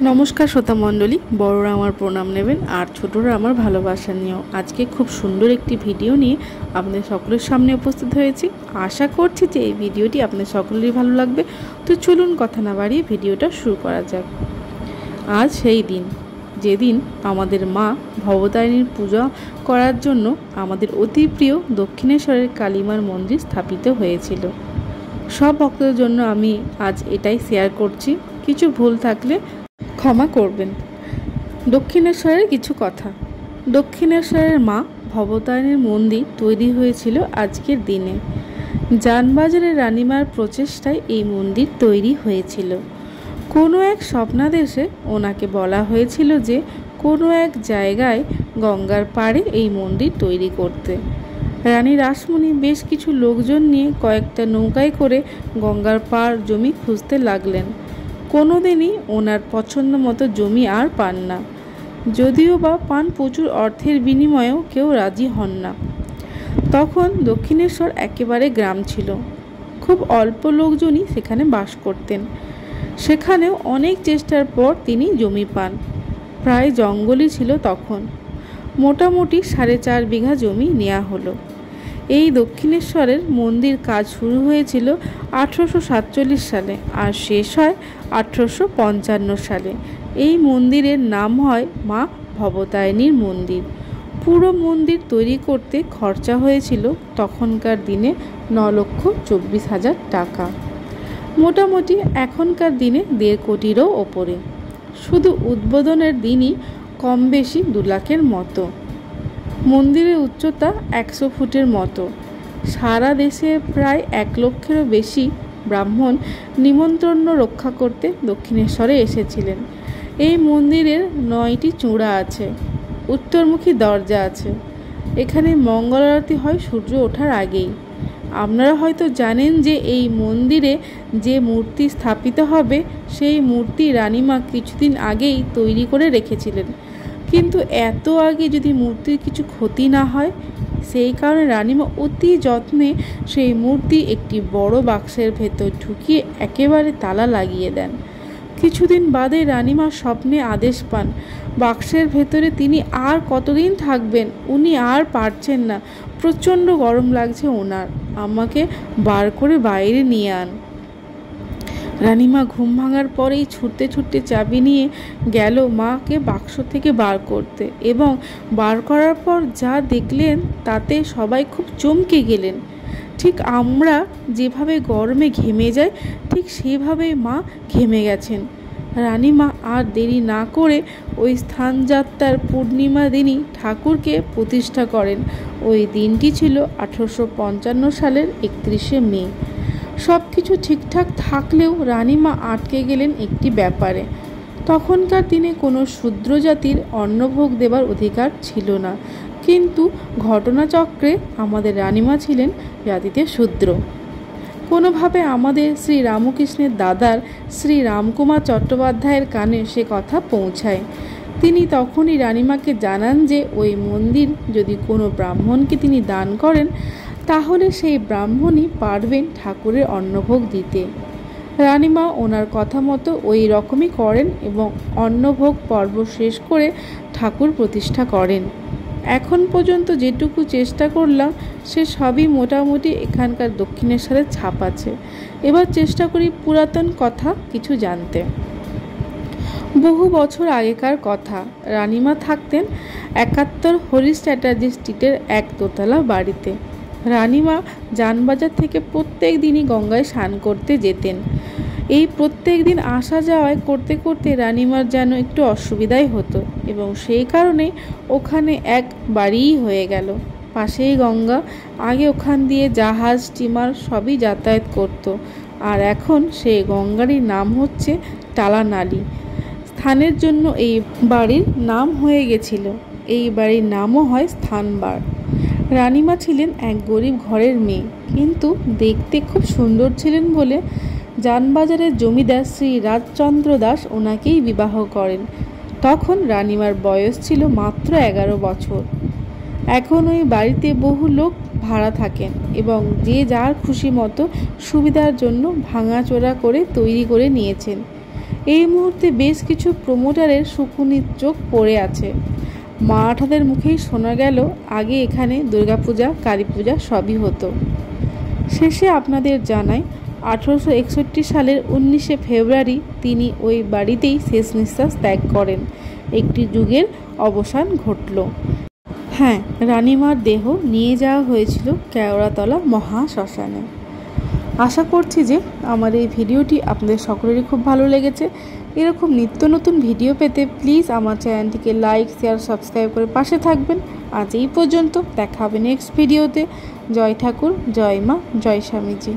নমস্কার শ্রোতা মণ্ডলী, বড়রা আমার প্রণাম নেবেন আর ছোটরা আমার ভালোবাসা নিয়েও আজকে খুব সুন্দর একটি ভিডিও নিয়ে আপনাদের সকলের সামনে উপস্থিত হয়েছি। আশা করছি যে এই ভিডিওটি আপনাদের সকলেরই ভালো লাগবে। তো চলুন কথা না বাড়িয়ে ভিডিওটা শুরু করা যাক। আজ সেই দিন যেদিন আমাদের মা ভবতারিণীর পূজা করার জন্য আমাদের অতি প্রিয় দক্ষিণেশ্বরের কালীমার মন্দির স্থাপিত হয়েছিল। সব ভক্তদের জন্য আমি আজ এটাই শেয়ার করছি, কিছু ভুল থাকলে ক্ষমা করবেন। দক্ষিণেশ্বরের কিছু কথা। দক্ষিণেশ্বরের মা ভবতারিণীর মন্দির তৈরি হয়েছিল আজকের দিনে। জানবাজারের রানীমার প্রচেষ্টায় এই মন্দির তৈরি হয়েছিল। কোনো এক স্বপ্নাদেশে ওনাকে বলা হয়েছিল যে কোনো এক জায়গায় গঙ্গার পাড়ে এই মন্দির তৈরি করতে। রানী রাসমণি বেশ কিছু লোকজন নিয়ে কয়েকটা নৌকায় করে গঙ্গার পাড় জমি খুঁজতে লাগলেন। কোনোদিনই ওনার পছন্দ মতো জমি আর পান না, যদিও বা পান প্রচুর অর্থের বিনিময়েও কেউ রাজি হন না। তখন দক্ষিণেশ্বর একেবারে গ্রাম ছিল, খুব অল্প লোকজনই সেখানে বাস করতেন। সেখানেও অনেক চেষ্টার পর তিনি জমি পান। প্রায় জঙ্গলই ছিল তখন। মোটামুটি 4.5 বিঘা জমি নেওয়া হলো। এই দক্ষিণেশ্বরের মন্দির কাজ শুরু হয়েছিল 1847 সালে আর শেষ হয় 1855 সালে। এই মন্দিরের নাম হয় মা ভবতারিণীর মন্দির। পুরো মন্দির তৈরি করতে খরচা হয়েছিল তখনকার দিনে 9,24,000 টাকা, মোটামুটি এখনকার দিনে 1.5 কোটিরও ওপরে। শুধু উদ্বোধনের দিনই কম বেশি 2 লাখের মতো। মন্দিরের উচ্চতা 100 ফুটের মতো। সারা দেশে প্রায় 1 লক্ষেরও বেশি ব্রাহ্মণ নিমন্ত্রণ রক্ষা করতে দক্ষিণেশ্বরে এসেছিলেন। এই মন্দিরের 9টি চূড়া আছে, উত্তরমুখী দরজা আছে। এখানে মঙ্গল আরতি হয় সূর্য ওঠার আগেই। আপনারা হয়তো জানেন যে এই মন্দিরে যে মূর্তি স্থাপিত হবে সেই মূর্তি রানীমা কিছুদিন আগেই তৈরি করে রেখেছিলেন, কিন্তু এত আগে যদি মূর্তির কিছু ক্ষতি না হয় সেই কারণে রানীমা অতি যত্নে সেই মূর্তি একটি বড় বাক্সের ভেতর ঢুকিয়ে একেবারে তালা লাগিয়ে দেন। কিছুদিন বাদে রানীমা স্বপ্নে আদেশ পান, বাক্সের ভেতরে তিনি আর কতদিন থাকবেন, উনি আর পারছেন না, প্রচণ্ড গরম লাগছে ওনার, আমাকে বার করে বাইরে নিয়ে আন। রানীমা ঘুম ভাঙার পরেই ছুটতে ছুটতে চাবি নিয়ে গেল মাকে বাক্স থেকে বার করতে, এবং বার করার পর যা দেখলেন তাতে সবাই খুব চমকে গেলেন। ঠিক আমরা যেভাবে গরমে ঘেমে যাই ঠিক সেইভাবেই মা ঘেমে গেছেন। রানীমা আর দেরি না করে ওই স্থানযাত্রার পূর্ণিমা দিনই ঠাকুরকে প্রতিষ্ঠা করেন। ওই দিনটি ছিল 1855 সালের 31শে মে। সব কিছু ঠিকঠাক থাকলেও রানীমা আটকে গেলেন একটি ব্যাপারে। তখনকার দিনে কোনো শূদ্র জাতির অন্নভোগ দেবার অধিকার ছিল না, কিন্তু ঘটনাচক্রে আমাদের রানীমা ছিলেন জাতিতে শূদ্র। কোনোভাবে আমাদের শ্রী রামকৃষ্ণের দাদার শ্রী রামকুমার চট্টোপাধ্যায়ের কানে সে কথা পৌঁছায়। তিনি তখনই রানীমাকে জানান যে ওই মন্দির যদি কোনো ব্রাহ্মণকে তিনি দান করেন তাহলে সেই ব্রাহ্মণই পারবেন ঠাকুরের অন্নভোগ দিতে। রানীমা ওনার কথা মতো ওই রকমই করেন এবং অন্নভোগ পর্ব শেষ করে ঠাকুর প্রতিষ্ঠা করেন। এখন পর্যন্ত যেটুকু চেষ্টা করলাম সে সবই মোটামুটি এখানকার দক্ষিণেশ্বরের ছাপ আছে। এবার চেষ্টা করি পুরাতন কথা কিছু জানতে। বহু বছর আগেকার কথা। রানীমা থাকতেন 71 হরিশ চ্যাটার্জি স্ট্রিটের এক দোতলা বাড়িতে। রানীমা জানবাজার থেকে প্রত্যেক দিনই গঙ্গায় স্নান করতে যেতেন। এই প্রত্যেক দিন আসা যাওয়ায় করতে করতে রানীমার যেন একটু অসুবিধাই হতো, এবং সেই কারণে ওখানে এক বাড়িই হয়ে গেল। পাশেই গঙ্গা। আগে ওখান দিয়ে জাহাজ স্টিমার সবই যাতায়াত করত, আর এখন সেই গঙ্গারই নাম হচ্ছে টালানালি। স্থানের জন্য এই বাড়ির নাম হয়ে গেছিল। এই বাড়ির নামও হয় স্থানবার। রানীমা ছিলেন এক গরিব ঘরের মেয়ে, কিন্তু দেখতে খুব সুন্দর ছিলেন বলে জানবাজারের জমিদার শ্রী রাজচন্দ্র দাস ওনাকেই বিবাহ করেন। তখন রানীমার বয়স ছিল মাত্র 11 বছর। এখন ওই বাড়িতে বহু লোক ভাড়া থাকেন এবং যে যার খুশি মতো সুবিধার জন্য ভাঙাচোরা করে তৈরি করে নিয়েছেন। এই মুহূর্তে বেশ কিছু প্রমোটারের শকুনির চোখ পড়ে আছে। মারাঠাদের মুখেই শোনা গেল আগে এখানে দুর্গাপূজা, কালী পূজা সবই হতো। শেষে আপনাদের জানাই 1861 সালের 19শে ফেব্রুয়ারি তিনি ওই বাড়িতেই শেষ নিঃশ্বাস ত্যাগ করেন। একটি যুগের অবসান ঘটল। হ্যাঁ, রানীমার দেহ নিয়ে যাওয়া হয়েছিল কেওড়াতলা মহাশ্মশানে। আশা করছি যে আমার এই ভিডিওটি আপনাদের সকলেরই খুব ভালো লেগেছে। এরকম নিত্য নতুন ভিডিও পেতে প্লিজ আমার চ্যানেলটিকে লাইক, শেয়ার, সাবস্ক্রাইব করে পাশে থাকবেন। আজ এই পর্যন্ত, দেখা হবে নেক্সট ভিডিওতে। জয় ঠাকুর, জয় মা, জয় স্বামীজি।